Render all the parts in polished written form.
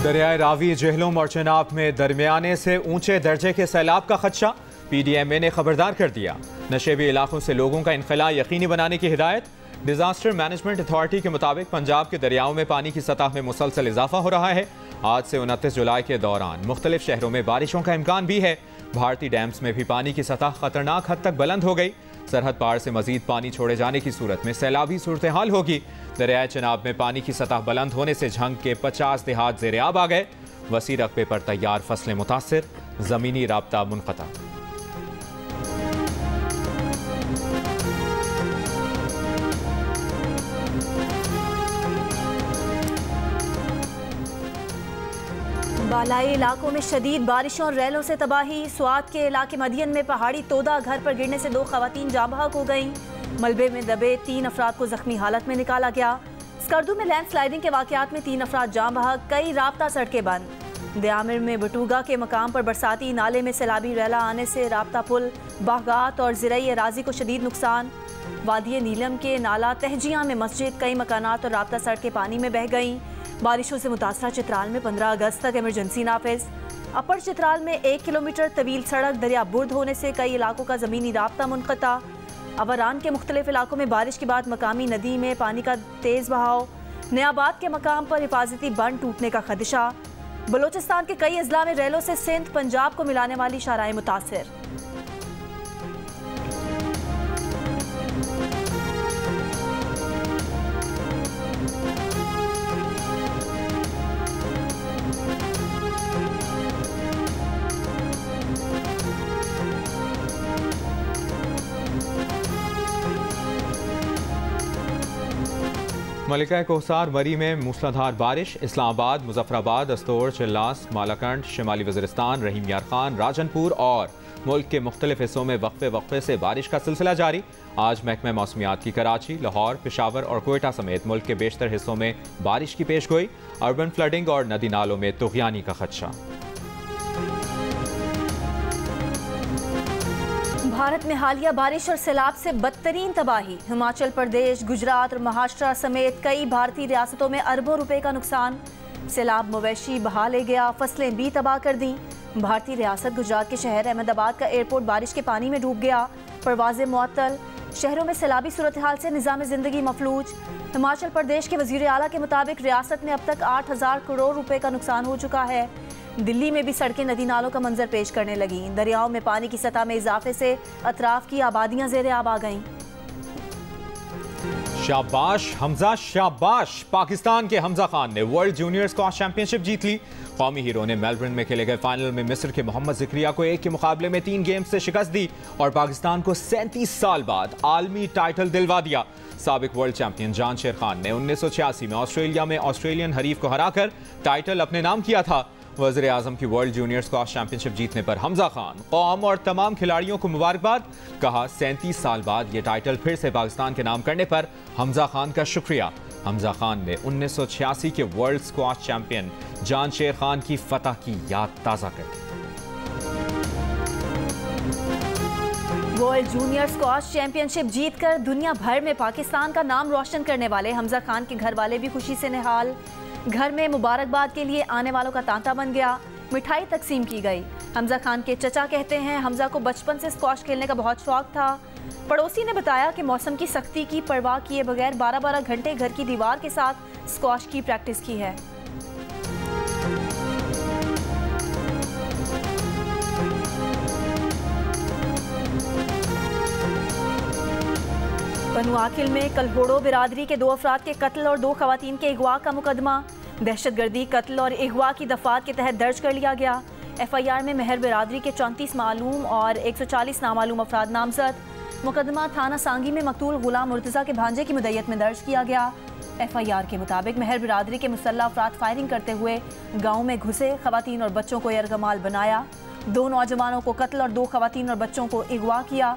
दरियाए रावी, जेहलुम और चेनाब में दरमियाने से ऊंचे दर्जे के सैलाब का खदशा। PDMA ने खबरदार कर दिया। नशेबी इलाकों से लोगों का इनखला यकीनी बनाने की हिदायत। डिजास्टर मैनेजमेंट अथॉरिटी के मुताबिक पंजाब के दरियाओं में पानी की सतह में मुसलसल इजाफा हो रहा है। आज से 29 जुलाई के दौरान मुख्तलिफ शहरों में बारिशों का इम्कान भी है। भारतीय डैम्स में भी पानी की सतह खतरनाक हद तक बुलंद हो गई। सरहद पार से मजीद पानी छोड़े जाने की सूरत में सैलाबी सूरत हाल होगी। दरियाए चेनाब में पानी की सतह बुलंद होने से झंग के 50 देहात ज़ेर-ए-आब आ गए। वसी रकबे पर तैयार फसलें मुतासिर, जमीनी राब्ता मुनक़ता। बालाई इलाकों में शदीद बारिशों और रेलों से तबाही। स्वात के इलाके मदियन में पहाड़ी तोदा घर पर गिरने से 2 खवातीन जाँ बहक हो गईं। मलबे में दबे 3 अफराद को जख्मी हालत में निकाला गया। स्कर्दू में लैंडस्लाइडिंग के वाकयात में 3 अफराद जाँ बहक, कई राब्ता सड़कें बंद। दयामिर में बटूगा के मकाम पर बरसाती नाले में सैलाबी रैला आने से राब्ता पुल, बागात और ज़िरई अराजी को शदीद नुकसान। वादी नीलम के नाला तहजिया में मस्जिद, कई मकानात और राब्ता सड़कें पानी में बह गईं। बारिशों से मुतासरा चित्राल में 15 अगस्त तक इमरजेंसी नाफिज। अपर चित्राल में 1 किलोमीटर तवील सड़क दरिया बुर्द होने से कई इलाकों का ज़मीनी राब्ता मुनक़ता। अवरान के मुख्तलिफ इलाकों में बारिश के बाद मकामी नदी में पानी का तेज़ बहाव। नयाबाद के मकाम पर हिफाजती बंद टूटने का खदशा। बलोचिस्तान के कई अजला में रेलों से सिंध पंजाब को मिलाने वाली शाहराहें मुतासिर। मलिका कोहसार मरी में मूसलाधार बारिश। इस्लामाबाद, मुजफ्फराबाद, अस्तोर, चिल्लास, मालाकंड, शिमाली वज़ीरिस्तान, रहीम यार खान, राजनपुर और मुल्क के मुख्तलिफ हिस्सों में वक्फे से बारिश का सिलसिला जारी। आज महकमा मौसमियात की कराची, लाहौर, पेशावर और कोयटा समेत मुल्क के बेशतर हिस्सों में बारिश की पेश गोई। अर्बन फ्लडिंग और नदी नालों में तुग़यानी का खदशा। भारत में हालिया बारिश और सैलाब से बदतरीन तबाही। हिमाचल प्रदेश, गुजरात और महाराष्ट्र समेत कई भारतीय रियासतों में अरबों रुपए का नुकसान। सैलाब मवेशी बहा ले गया, फसलें भी तबाह कर दी। भारतीय रियासत गुजरात के शहर अहमदाबाद का एयरपोर्ट बारिश के पानी में डूब गया। परवाज़ें मुअत्तल। शहरों में सैलाबी सूरत हाल से निज़ाम ज़िंदगी मफलूज। हिमाचल प्रदेश के वज़ीर आला के मुताबिक रियासत में अब तक 8000 करोड़ रुपए का नुकसान हो चुका है। दिल्ली में भी सड़कें नदी नालों का मंजर पेश करने लगी। दरियाओं में पानी की सतह में इजाफे से अतराफ की आबादियां ज़ेर-ए-आब आ गईं। शाबाश हमजा, शाबाश। पाकिस्तान के हमजा खान ने वर्ल्ड जूनियर स्क्वॉश चैंपियनशिप जीत ली। कौमी हीरो ने मेलबर्न में खेले गए फाइनल में मिस्र के मोहम्मद ज़िक्रिया को 1 के मुकाबले में 3 गेम्स से शिकस्त दी और पाकिस्तान को 37 साल बाद आलमी टाइटल दिलवा दिया। साबिक वर्ल्ड चैंपियन जान शेर खान ने 1986 में ऑस्ट्रेलिया में ऑस्ट्रेलियन हरीफ को हराकर टाइटल अपने नाम किया था। वज़ीर आज़म की वर्ल्ड जूनियर स्क्वॉश चैंपियनशिप जीतने पर हमजा खान, कौम और तमाम खिलाड़ियों को मुबारकबाद। कहा 37 साल बाद ये टाइटल फिर से पाकिस्तान के नाम करने पर हमजा खान का शुक्रिया। हमजा खान ने 1986 के वर्ल्ड स्क्वॉश चैंपियन जान शेर खान की फतह की याद ताज़ा कर दी। वर्ल्ड जूनियर स्क्वॉश चैंपियनशिप जीतकर दुनिया भर में पाकिस्तान का नाम रोशन करने वाले हमजा खान के घर वाले भी खुशी से निहाल। घर में मुबारकबाद के लिए आने वालों का तांता बन गया। मिठाई तकसीम की गई। हमजा खान के चचा कहते हैं हमजा को बचपन से स्क्वॉश खेलने का बहुत शौक था। पड़ोसी ने बताया कि मौसम की सख्ती की परवाह किए बगैर 12-12 घंटे घर की दीवार के साथ स्क्वॉश की प्रैक्टिस की है। बनु आकिल में कलहोड़ो बिरादरी के 2 अफराद के कत्ल और 2 खवातीन के अगवा का मुकदमा दहशतगर्दी, कत्ल और अगवा की दफात के तहत दर्ज कर लिया गया। FIR में मेहर बिरादरी के 34 मालूम और 140 नामालूम अफराद नामजद। मुकदमा थाना सांगी में मकतूल गुलाम मुर्तज़ा के भांजे की मुद्दत में दर्ज किया गया। FIR के मुताबिक मेहर बिरादरी के मुसल्लह अफराद फायरिंग करते हुए गाँव में घुसे, खवातीन और बच्चों को यरगमाल बनाया। 2 नौजवानों को कत्ल और 2 खवातीन और बच्चों को अगवा किया।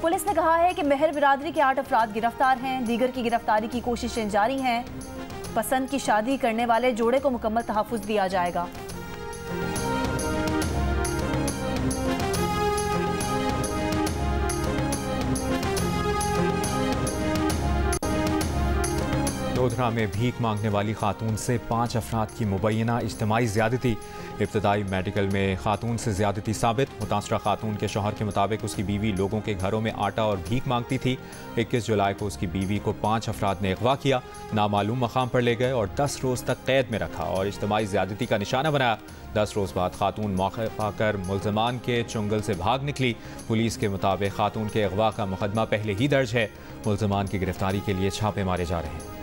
पुलिस ने कहा है कि मेहर बिरादरी के 8 अफराद गिरफ्तार हैं। दीगर की गिरफ्तारी की कोशिशें जारी हैं। पसंद की शादी करने वाले जोड़े को मुकम्मल तहफ़्फ़ुज़ दिया जाएगा। वडोदरा में भीख मांगने वाली खातून से 5 अफराद की मुबैना इज्तिमाई ज़्यादती। इब्तदाई मेडिकल में खातून से ज़्यादती साबित। मुतासरा खातून के शौहर के मुताबिक उसकी बीवी लोगों के घरों में आटा और भीख मांगती थी। 21 जुलाई को उसकी बीवी को 5 अफराद ने अगवा किया, नामालूम मकाम पर ले गए और 10 रोज़ तक कैद में रखा और इज्तिमाई ज़्यादती का निशाना बनाया। 10 रोज़ बाद खातून मौके पाकर मुल्ज़मान के चुंगल से भाग निकली। पुलिस के मुताबिक खातून के अगवा का मुकदमा पहले ही दर्ज है। मुल्ज़मान की गिरफ्तारी के लिए छापे मारे जा रहे हैं।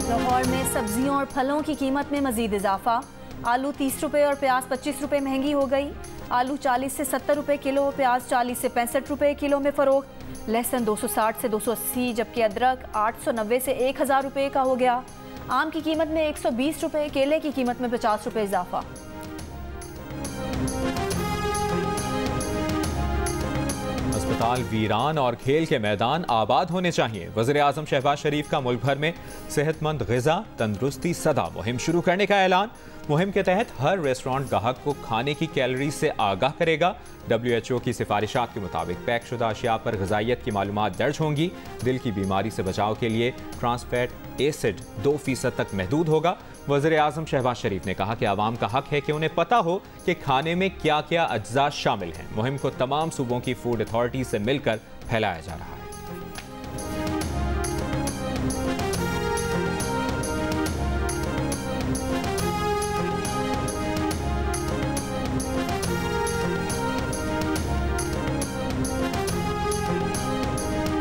लाहौर में सब्जियों और फलों की कीमत में मजीद इजाफा। आलू 30 रुपये और प्याज 25 रुपये महंगी हो गई। आलू 40 से 70 रुपये किलो, प्याज 40 से 65 रुपये किलो में फ़रोख्त। लहसुन 260 से 280, जबकि अदरक 890 से 1000 रुपये का हो गया। आम की कीमत में 120 रुपये, केले की कीमत में 50 रुपये इजाफा। अस्पताल वीरान और खेल के मैदान आबाद होने चाहिए। वज़ीर आज़म शहबाज शरीफ का मुल्क भर में सेहतमंद ग़िज़ा तंदुरुस्ती सदा मुहिम शुरू करने का ऐलान। मुहिम के तहत हर रेस्टोरेंट गाहक को खाने की कैलोरीज से आगाह करेगा। WHO की सिफारिशात के मुताबिक पैक शुदा अशिया पर ग़िज़ाइयत की मालूमात दर्ज होंगी। दिल की बीमारी से बचाव के लिए ट्रांसफैट एसिड 2% तक महदूद होगा। वज़ीर आज़म शहबाज शरीफ ने कहा कि आवाम का हक है कि उन्हें पता हो कि खाने में क्या क्या अज्जा शामिल हैं। मुहिम को तमाम सूबों की फूड अथॉरिटी से मिलकर फैलाया जा रहा है।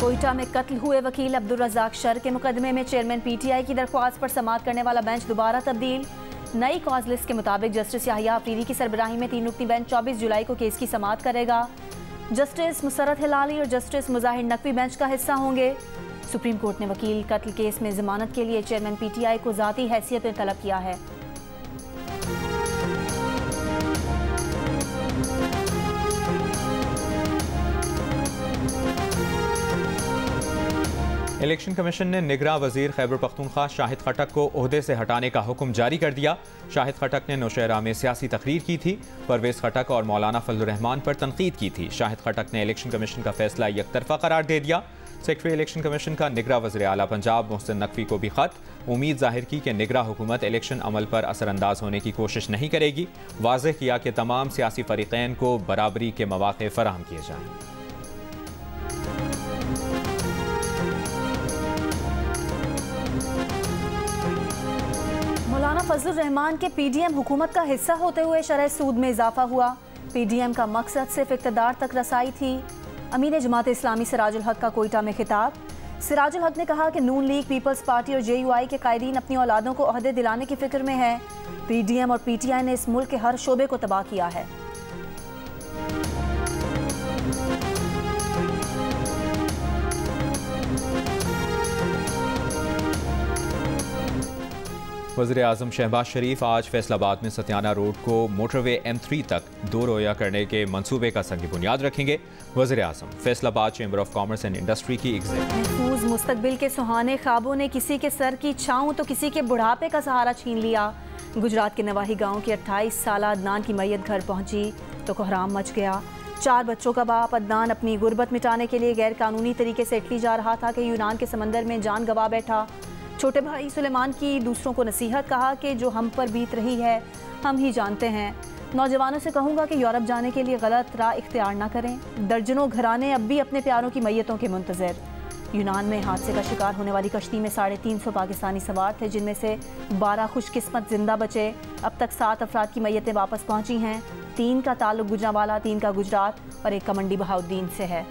कोयटा में कत्ल हुए वकील अब्दुल रज़ाक शर के मुकदमे में चेयरमैन PTI की दरख्वास्त पर समाअत करने वाला बेंच दोबारा तब्दील। नई कॉज लिस्ट के मुताबिक जस्टिस याहिया अफरीदी की सरबराही में 3 रुकनी बेंच 24 जुलाई को केस की समाअत करेगा। जस्टिस मुसर्रत हिलाली और जस्टिस मुजाहिर नकवी बेंच का हिस्सा होंगे। सुप्रीम कोर्ट ने वकील कत्ल केस में जमानत के लिए चेयरमैन PTI को ज़ाती हैसियत में तलब किया है। इलेक्शन कमीशन ने निगरां वजीर खैबर पख्तूनख्वा शाहिद खटक को ओहदे से हटाने का हुक्म जारी कर दिया। शाहिद खटक ने नौशहरा में सियासी तकरीर की थी। परवेज खटक और मौलाना फजलुर रहमान पर तनकीद की थी। शाहिद खटक ने इलेक्शन कमीशन का फैसला एकतरफा करार दे दिया। सेक्रेटरी इलेक्शन कमीशन का निगरां वज़ीर आला पंजाब मोहसिन नकवी को भी खत। उम्मीद जाहिर की कि निगरां हुकूमत इलेक्शन अमल पर असरअंदाज होने की कोशिश नहीं करेगी। वाज़ेह किया कि तमाम सियासी फरीक़ैन को बराबरी के मौक़े फराहम किए जाएँ। मौलाना फजलुर रहमान के PDM हुकूमत का हिस्सा होते हुए शरह सूद में इजाफा हुआ। PDM का मकसद सिर्फ इक़्तिदार तक रसाई थी। अमीर जमात इस्लामी सिराजुल हक का कोयटा में खिताब। सिराजुल हक ने कहा कि नून लीग, पीपल्स पार्टी और JUI के कायदीन अपनी औलादों को ओहदे दिलाने की फिक्र में है। PDM और PTI ने इस मुल्क के हर शोबे को तबाह किया है। वज़ीर आज़म शहबाज शरीफ आज फैसलाबाद में सत्याना रोड को मोटरवे M3 तक 2 रोया करने के मंसूबे का संग बुनियाद रखेंगे। वज़ीर आज़म Faisalabad chamber of commerce and industry की महफूज मुस्तकबिल के सुहाने ख्वाबों ने किसी के सर की छाँव तो किसी के बुढ़ापे का सहारा छीन लिया। गुजरात के नवाही गाँव की 28 साल अदनान की मैयत घर पहुँची तो कोहराम मच गया। 4 बच्चों का बाप अदनान अपनी गुर्बत मिटाने के लिए गैर कानूनी तरीके से इटली जा रहा था कि यूनान के समंदर में जान गंवा बैठा। छोटे भाई सुलेमान की दूसरों को नसीहत, कहा कि जो हम पर बीत रही है हम ही जानते हैं। नौजवानों से कहूँगा कि यूरोप जाने के लिए गलत राह इख्तियार ना करें। दर्जनों घराने अब भी अपने प्यारों की मैयतों के मुंतज़िर। यूनान में हादसे का शिकार होने वाली कश्ती में 350 पाकिस्तानी सवार थे, जिनमें से 12 खुशकिस्मत जिंदा बचे। अब तक 7 अफराद की मैयतें वापस पहुँची हैं। 3 का ताल्लुक गुजरांवाला, 3 का गुजरात और 1 का मंडी बहाउद्दीन से है।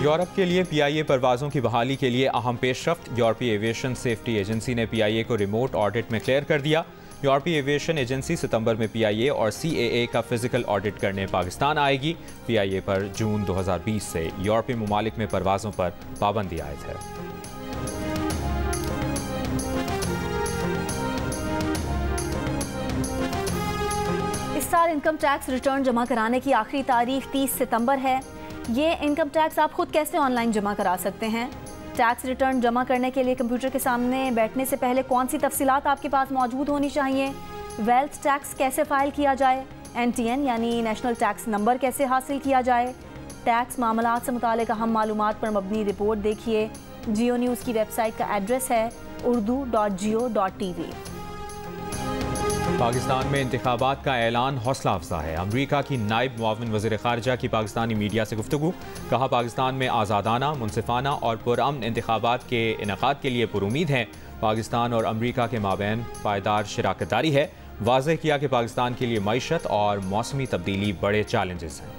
यूरोप के लिए PIA परवाज़ों की बहाली के लिए अहम पेशरफ्त। यूरोपीय एविएशन सेफ्टी एजेंसी ने PIA को रिमोट ऑडिट में क्लियर कर दिया। यूरोपीय एविएशन एजेंसी सितंबर में PIA और CAA का फिजिकल ऑडिट करने पाकिस्तान आएगी। PIA पर जून 2020 से यूरोपीय ममालिक में परवाज़ों पर पाबंदी आयद है। इस साल इनकम टैक्स रिटर्न जमा कराने की आखिरी तारीख 30 सितंबर है। ये इनकम टैक्स आप खुद कैसे ऑनलाइन जमा करा सकते हैं? टैक्स रिटर्न जमा करने के लिए कंप्यूटर के सामने बैठने से पहले कौन सी तफसीलात आपके पास मौजूद होनी चाहिए? वेल्थ टैक्स कैसे फ़ाइल किया जाए? NTN यानी नेशनल टैक्स नंबर कैसे हासिल किया जाए? टैक्स मामलात से मुतालिक अहम मालूमात पर मबनी रिपोर्ट देखिए। जियो न्यूज़ की वेबसाइट का एड्रेस है urdu.geo.tv। पाकिस्तान में इंतखाबात का ऐलान हौसला अफजा है। अमरीका की नायब मुआविन वज़ीर ख़ारजा की पाकिस्तानी मीडिया से गुफ्तगू। कहा, पाकिस्तान में आज़ादाना, मुनसिफाना और पुरअमन इंतखाबात के इनेकाद के लिए पुरुमीद हैं। पाकिस्तान और अमरीका के माबैन पायदार शराकतदारी है। वाज़ेह किया कि पाकिस्तान के लिए मईशत और मौसमी तब्दीली बड़े चैलेंजेस हैं।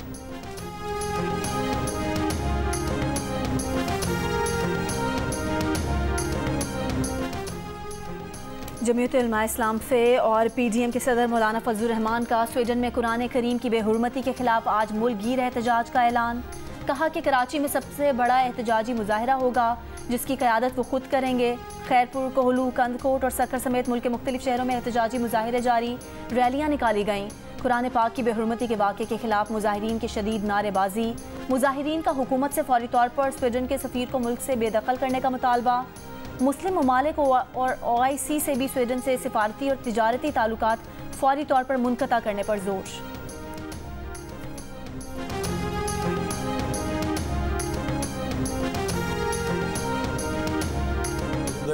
जमीयत उलमा इस्लाम फ़े और PDM के सदर मौलाना फजलुर रहमान का स्वीडन में कुरान करीम की बेहुरमती के खिलाफ आज मुल्क गिर एहतजाज का ऐलान। कहा कि कराची में सबसे बड़ा एहतजाजी मुजाहिरा होगा जिसकी क़यादत वो खुद करेंगे। खैरपुर, कोहलू, कंदकोट और सक्कर समेत मुल्क के मुख्तलिफ शहरों में एहतजाजी मुजाहिरे जारी, रैलियाँ निकाली गईं। कुरान पाक की बेहुरमती के वाक़े के खिलाफ मुजाहिरीन की शदीद नारेबाजी। मुजाहिरीन का हुकूमत से फौरी तौर पर स्वीडन के सफ़ीर को मुल्क से बेदखल करने का मुतालबा। मुस्लिम ममालिक और OIC से भी स्वीडन से सिफारती और तिजारती ताल्लुकात फौरी तौर पर मुनक़ता करने पर जोर।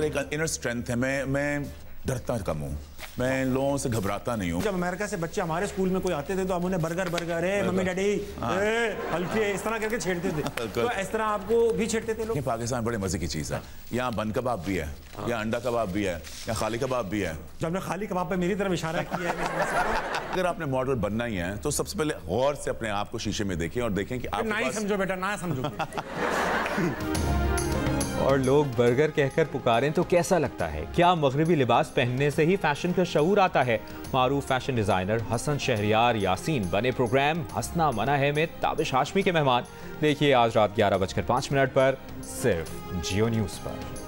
एक इनर स्ट्रेंथ है। मैं डरता कम हूँ, मैं लोगों से घबराता नहीं हूँ। जब अमेरिका से बच्चे हमारे स्कूल में कोई आते थे तो हम उन्हें बर्गर मम्मी डैडी हल्के इस तरह करके छेड़ते थे। तो इस तरह आपको भी छेड़ते थे लोग? पाकिस्तान बड़े मजे की चीज़ है। यहाँ बन कबाब भी है, यहाँ अंडा कबाब भी है, यहाँ खाली कबाब भी है। जब आपने खाली कबाब पे मेरी तरफ इशारा किया है। अगर आपने मॉडल बनना ही है तो सबसे पहले गौर से अपने आप को शीशे में देखें और देखें कि आप ना ही समझो बेटा, ना समझो। और लोग बर्गर कहकर पुकारें तो कैसा लगता है? क्या मगरबी लिबास पहनने से ही फैशन का शऊर आता है? मारूफ फैशन डिज़ाइनर हसन शहरियार यासीन बने प्रोग्राम हंसना मना है में ताबिश हाशमी के मेहमान। देखिए आज रात 11:05 पर सिर्फ जियो न्यूज़ पर।